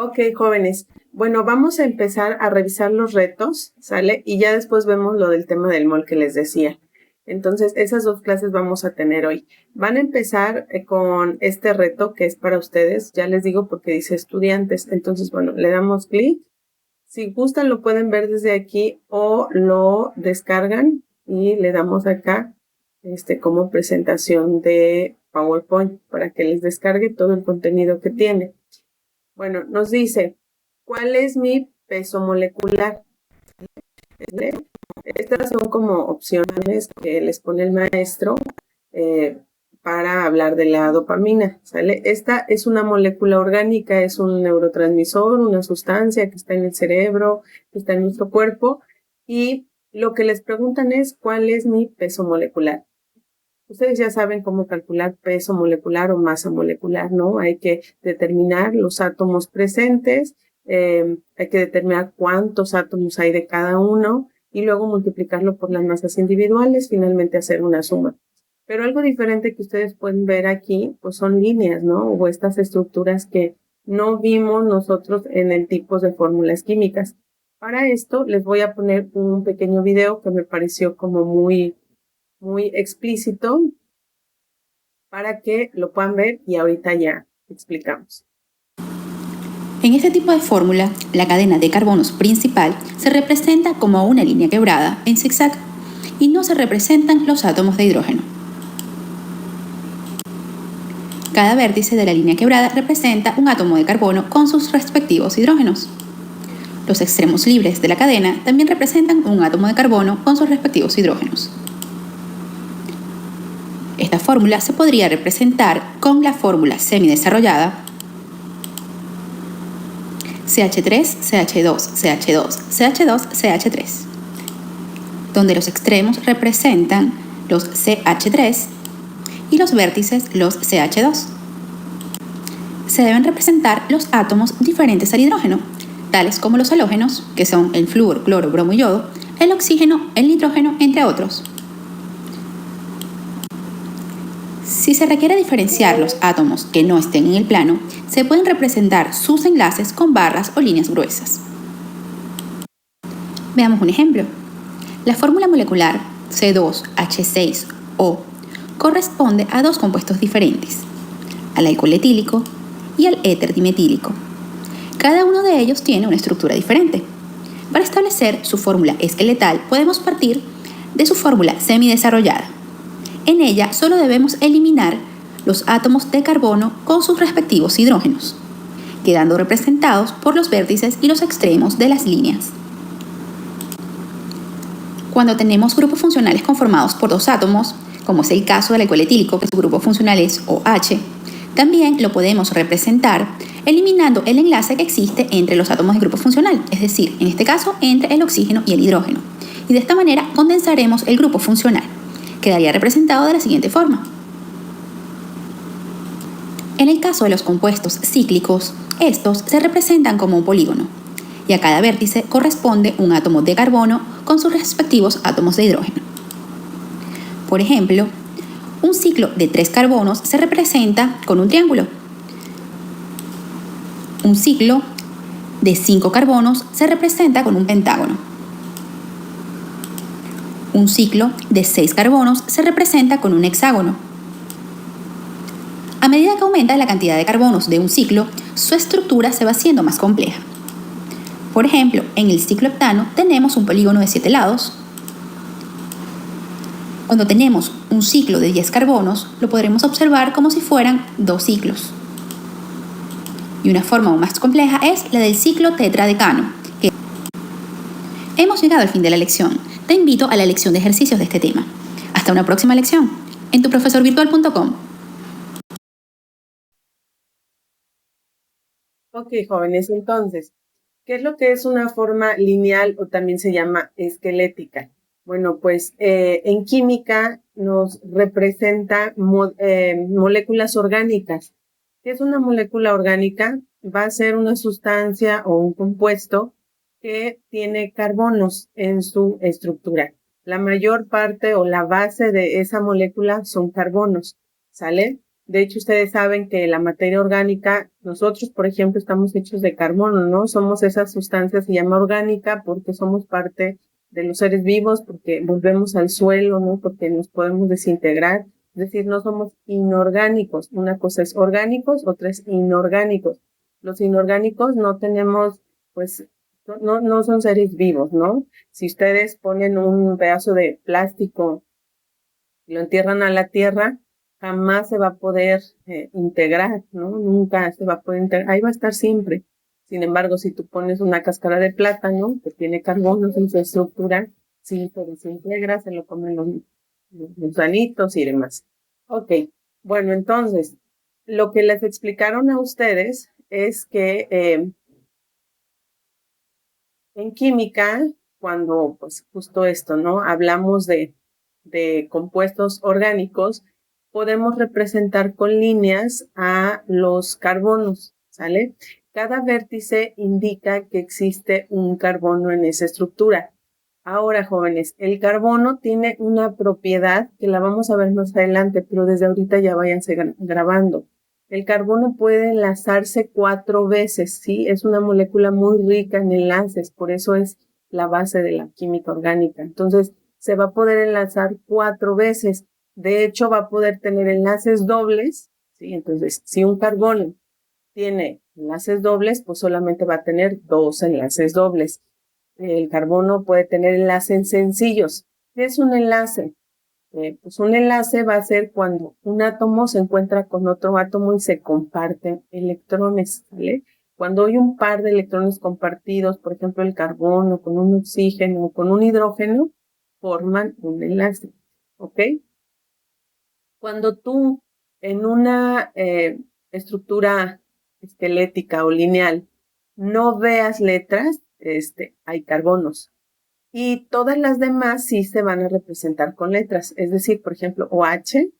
Ok, jóvenes. Bueno, vamos a empezar a revisar los retos, ¿sale? Y ya después vemos lo del tema del mol que les decía. Entonces, esas dos clases vamos a tener hoy. Van a empezar con este reto que es para ustedes. Ya les digo porque dice estudiantes. Entonces, bueno, le damos clic. Si gustan, lo pueden ver desde aquí o lo descargan y le damos acá como presentación de PowerPoint para que les descargue todo el contenido que tiene. Bueno, nos dice, ¿cuál es mi peso molecular? Estas son como opciones que les pone el maestro para hablar de la dopamina, ¿sale? Esta es una molécula orgánica, es un neurotransmisor, una sustancia que está en el cerebro, que está en nuestro cuerpo, y lo que les preguntan es, ¿cuál es mi peso molecular? Ustedes ya saben cómo calcular peso molecular o masa molecular, ¿no? Hay que determinar los átomos presentes, hay que determinar cuántos átomos hay de cada uno y luego multiplicarlo por las masas individuales, finalmente hacer una suma. Pero algo diferente que ustedes pueden ver aquí, pues son líneas, ¿no? O estas estructuras que no vimos nosotros en el tipo de fórmulas químicas. Para esto les voy a poner un pequeño video que me pareció como muy explícito para que lo puedan ver y ahorita ya explicamos. En este tipo de fórmula, la cadena de carbonos principal se representa como una línea quebrada en zigzag y no se representan los átomos de hidrógeno. Cada vértice de la línea quebrada representa un átomo de carbono con sus respectivos hidrógenos. Los extremos libres de la cadena también representan un átomo de carbono con sus respectivos hidrógenos. Esta fórmula se podría representar con la fórmula semidesarrollada CH3, CH2, CH2, CH2, CH3, donde los extremos representan los CH3 y los vértices los CH2. Se deben representar los átomos diferentes al hidrógeno, tales como los halógenos, que son el flúor, cloro, bromo y yodo, el oxígeno, el nitrógeno, entre otros. Si se requiere diferenciar los átomos que no estén en el plano, se pueden representar sus enlaces con barras o líneas gruesas. Veamos un ejemplo. La fórmula molecular C2H6O corresponde a dos compuestos diferentes, al alcohol etílico y al éter dimetílico. Cada uno de ellos tiene una estructura diferente. Para establecer su fórmula esqueletal podemos partir de su fórmula semidesarrollada. En ella solo debemos eliminar los átomos de carbono con sus respectivos hidrógenos, quedando representados por los vértices y los extremos de las líneas. Cuando tenemos grupos funcionales conformados por dos átomos, como es el caso del alcohol etílico, que su grupo funcional es OH, también lo podemos representar eliminando el enlace que existe entre los átomos del grupo funcional, es decir, en este caso, entre el oxígeno y el hidrógeno. Y de esta manera condensaremos el grupo funcional. Quedaría representado de la siguiente forma. En el caso de los compuestos cíclicos, estos se representan como un polígono, y a cada vértice corresponde un átomo de carbono con sus respectivos átomos de hidrógeno. Por ejemplo, un ciclo de 3 carbonos se representa con un triángulo. Un ciclo de 5 carbonos se representa con un pentágono. Un ciclo de 6 carbonos se representa con un hexágono. A medida que aumenta la cantidad de carbonos de un ciclo, su estructura se va haciendo más compleja. Por ejemplo, en el ciclo heptano tenemos un polígono de 7 lados. Cuando tenemos un ciclo de 10 carbonos, lo podremos observar como si fueran 2 ciclos. Y una forma aún más compleja es la del ciclo tetradecano. Hemos llegado al fin de la lección. Te invito a la lección de ejercicios de este tema. Hasta una próxima lección en tuprofesorvirtual.com. Ok, jóvenes, entonces, ¿qué es lo que es una forma lineal o también se llama esquelética? Bueno, pues en química nos representa moléculas orgánicas. ¿Qué es una molécula orgánica? Va a ser una sustancia o un compuesto que tiene carbonos en su estructura. La mayor parte o la base de esa molécula son carbonos, ¿sale? De hecho, ustedes saben que la materia orgánica, nosotros, por ejemplo, estamos hechos de carbono, ¿no? Somos esa sustancia, se llama orgánica porque somos parte de los seres vivos, porque volvemos al suelo, ¿no? Porque nos podemos desintegrar. Es decir, no somos inorgánicos. Una cosa es orgánicos, otra es inorgánicos. Los inorgánicos no tenemos, pues, no son seres vivos, ¿no? Si ustedes ponen un pedazo de plástico y lo entierran a la tierra, jamás se va a poder integrar, ¿no? Nunca se va a poder integrar, ahí va a estar siempre. Sin embargo, si tú pones una cáscara de plátano que tiene carbono en su estructura, sí se desintegra, se lo comen los gusanitos y demás. Ok, bueno, entonces, lo que les explicaron a ustedes es que en química, cuando, pues justo esto, ¿no? Hablamos de compuestos orgánicos, podemos representar con líneas a los carbonos, ¿sale? Cada vértice indica que existe un carbono en esa estructura. Ahora, jóvenes, el carbono tiene una propiedad que la vamos a ver más adelante, pero desde ahorita ya váyanse grabando. El carbono puede enlazarse 4 veces, ¿sí? Es una molécula muy rica en enlaces, por eso es la base de la química orgánica. Entonces, se va a poder enlazar 4 veces. De hecho, va a poder tener enlaces dobles, ¿sí? Entonces, si un carbono tiene enlaces dobles, pues solamente va a tener 2 enlaces dobles. El carbono puede tener enlaces sencillos. ¿Qué es un enlace? Pues un enlace va a ser cuando un átomo se encuentra con otro átomo y se comparten electrones, ¿vale? Cuando hay un par de electrones compartidos, por ejemplo, el carbono con un oxígeno o con un hidrógeno, forman un enlace, ¿ok? Cuando tú en una estructura esquelética o lineal no veas letras, hay carbonos. Y todas las demás sí se van a representar con letras. Es decir, por ejemplo, OH,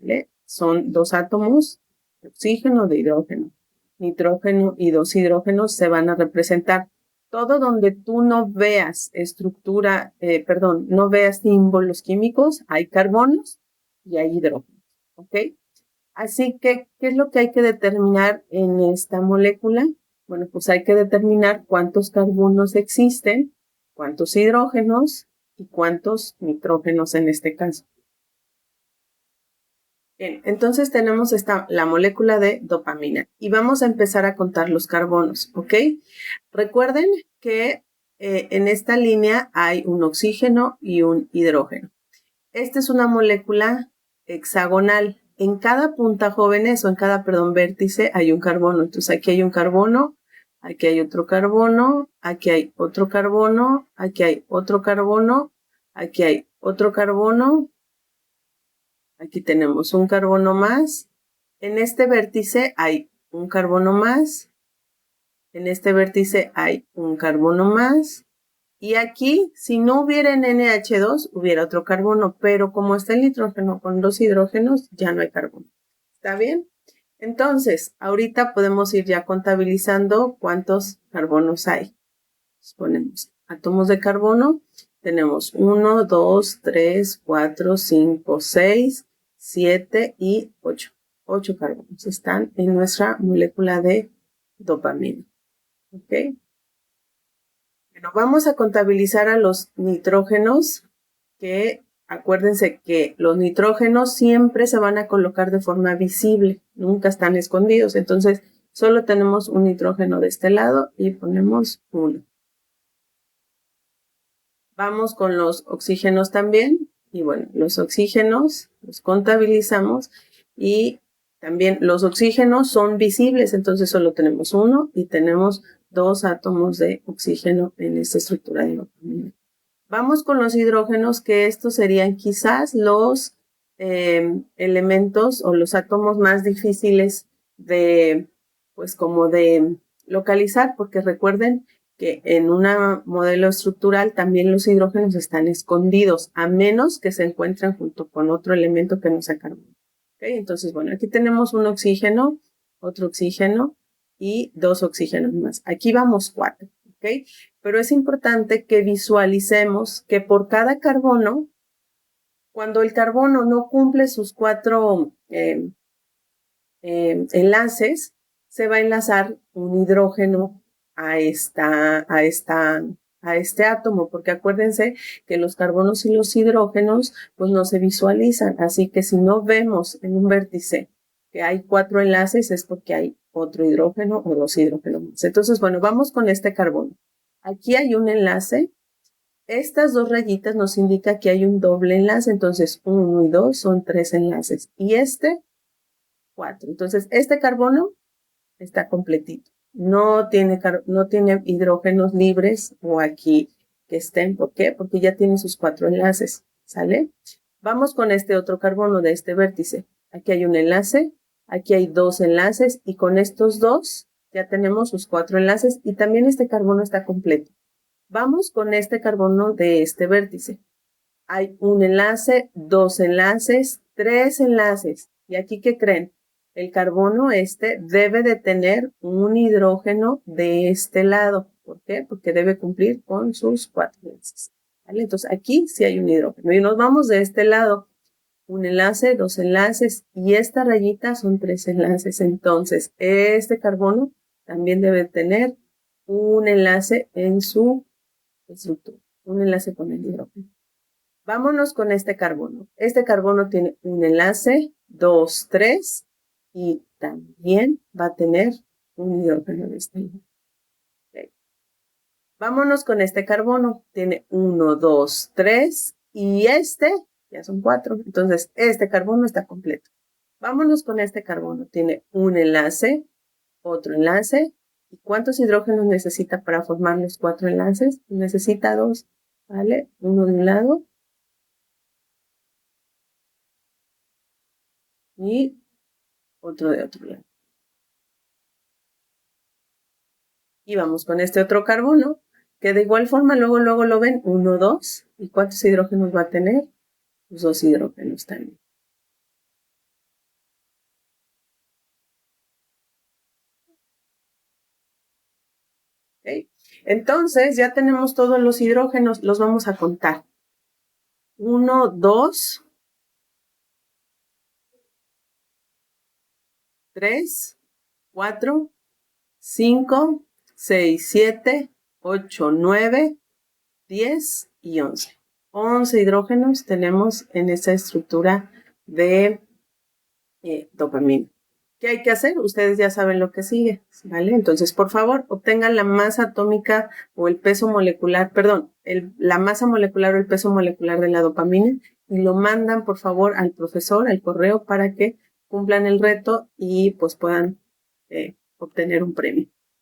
¿vale? Son 2 átomos de oxígeno, de hidrógeno. Nitrógeno y 2 hidrógenos se van a representar. Todo donde tú no veas no veas símbolos químicos, hay carbonos y hay hidrógenos. ¿Ok? Así que, ¿qué es lo que hay que determinar en esta molécula? Bueno, pues hay que determinar cuántos carbonos existen, cuántos hidrógenos y cuántos nitrógenos en este caso. Bien, entonces tenemos la molécula de dopamina y vamos a empezar a contar los carbonos, ¿ok? Recuerden que en esta línea hay un oxígeno y un hidrógeno. Esta es una molécula hexagonal. En cada punta, jóvenes, o en cada, vértice hay un carbono. Entonces aquí hay un carbono, aquí hay otro carbono, aquí hay otro carbono, aquí hay otro carbono, aquí hay otro carbono, aquí tenemos un carbono más. En este vértice hay un carbono más. En este vértice hay un carbono más. Y aquí, si no hubiera en NH2, hubiera otro carbono, pero como está el nitrógeno con 2 hidrógenos, ya no hay carbono. ¿Está bien? Entonces, ahorita podemos ir ya contabilizando cuántos carbonos hay. Ponemos átomos de carbono. Tenemos 1, 2, 3, 4, 5, 6, 7 y 8. 8 carbonos están en nuestra molécula de dopamina. ¿Ok? Bueno, vamos a contabilizar a los nitrógenos, que acuérdense que los nitrógenos siempre se van a colocar de forma visible, nunca están escondidos. Entonces, solo tenemos un nitrógeno de este lado y ponemos 1. Vamos con los oxígenos también. Y bueno, los oxígenos los contabilizamos y también los oxígenos son visibles, entonces solo tenemos 1 y tenemos 2 átomos de oxígeno en esta estructura de dopamina. Vamos con los hidrógenos, que estos serían quizás los elementos o los átomos más difíciles de, pues como de localizar, porque recuerden que en un modelo estructural también los hidrógenos están escondidos, a menos que se encuentren junto con otro elemento que no sea carbono. ¿Okay? Entonces, bueno, aquí tenemos un oxígeno, otro oxígeno y 2 oxígenos más. Aquí vamos 4, ¿ok? Pero es importante que visualicemos que por cada carbono, cuando el carbono no cumple sus 4 enlaces, se va a enlazar un hidrógeno a este átomo, porque acuérdense que los carbonos y los hidrógenos pues no se visualizan, así que si no vemos en un vértice que hay 4 enlaces es porque hay otro hidrógeno o 2 hidrógenos más. Entonces, bueno, vamos con este carbono. Aquí hay un enlace. Estas 2 rayitas nos indican que hay un doble enlace, entonces 1 y 2 son 3 enlaces. Y 4. Entonces, este carbono está completito. No tiene hidrógenos libres o aquí que estén. ¿Por qué? Porque ya tiene sus 4 enlaces. ¿Sale? Vamos con este otro carbono de este vértice. Aquí hay un enlace, aquí hay 2 enlaces y con estos 2 ya tenemos sus 4 enlaces y también este carbono está completo. Vamos con este carbono de este vértice. Hay un enlace, 2 enlaces, 3 enlaces. ¿Y aquí qué creen? El carbono debe de tener un hidrógeno de este lado. ¿Por qué? Porque debe cumplir con sus 4 enlaces. ¿Vale? Entonces aquí sí hay un hidrógeno. Y nos vamos de este lado. Un enlace, 2 enlaces y esta rayita son 3 enlaces. Entonces este carbono también debe tener un enlace en su estructura. Un enlace con el hidrógeno. Vámonos con este carbono. Este carbono tiene un enlace, 2, 3 y también va a tener un hidrógeno de este lado. Okay. Vámonos con este carbono. Tiene 1, 2, 3 y ya son 4. Entonces este carbono está completo. Vámonos con este carbono. Tiene un enlace, otro enlace. ¿Y cuántos hidrógenos necesita para formar los 4 enlaces? Necesita 2, ¿vale? Uno de un lado y otro de otro lado. Y vamos con este otro carbono, que de igual forma luego lo ven, 1, 2. ¿Y cuántos hidrógenos va a tener? Pues 2 hidrógenos también. ¿Okay? Entonces ya tenemos todos los hidrógenos, los vamos a contar. 1, 2, 3, 4, 5, 6, 7, 8, 9, 10 y 11. 11 hidrógenos tenemos en esta estructura de dopamina. ¿Qué hay que hacer? Ustedes ya saben lo que sigue, ¿vale? Entonces, por favor, obtengan la masa atómica o el peso molecular, perdón, la masa molecular o el peso molecular de la dopamina y lo mandan, por favor, al profesor, al correo, para que cumplan el reto y pues puedan obtener un premio.